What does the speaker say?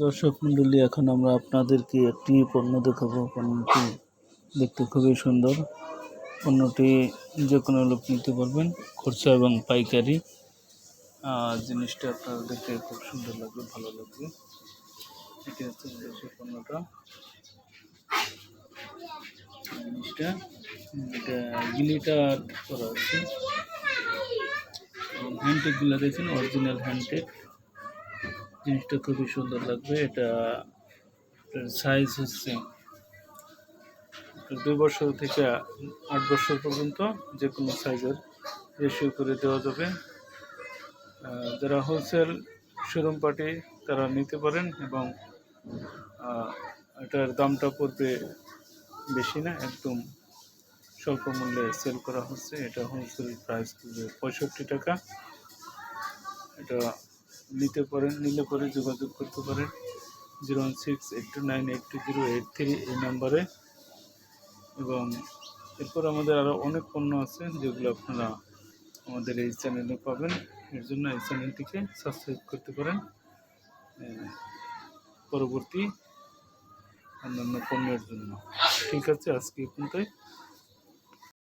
দর্শক মন্ডলী, এখন আমরা আপনাদেরকে একটি পণ্য দেখাবো। পণ্যটি দেখতে খুবই সুন্দর। পণ্যটি যে কোনো লোক নিতে পারবেন, খুচরা এবং পাইকারি। জিনিসটা আপনারা দেখতে খুব সুন্দর লাগবে, ভালো লাগবে। এটি হচ্ছে সেই পণ্যটা। জিনিসটা এটা গ্লিটার করা আছে এবং হ্যান্ডটেকগুলো দেখছেন, অরিজিনাল হ্যান্ডটেক। জিনিসটা খুবই সুন্দর লাগবে। এটা সাইজ হচ্ছে 2 বছর থেকে 8 বছর পর্যন্ত যে কোনো সাইজের রেশিও করে দেওয়া যাবে। যারা হোলসেল শোরুম পার্টি তারা নিতে পারেন এবং এটার দামটা পড়বে বেশি না, একদম স্বল্প মূল্যে সেল করা হচ্ছে। এটা হোলসেল প্রাইস পড়বে 65 টাকা। এটা নিলে পরে যোগাযোগ করতে পারেন 01682982083 এই নাম্বারে। এবং এরপর আমাদের আরও অনেক পণ্য আছে যেগুলো আপনারা আমাদের এই চ্যানেলে পাবেন। এর জন্য এই চ্যানেলটিকে সাবস্ক্রাইব করতে পারেন পরবর্তী অন্যান্য পণ্যের জন্য। ঠিক আছে, আজকে এই পর্যন্তই।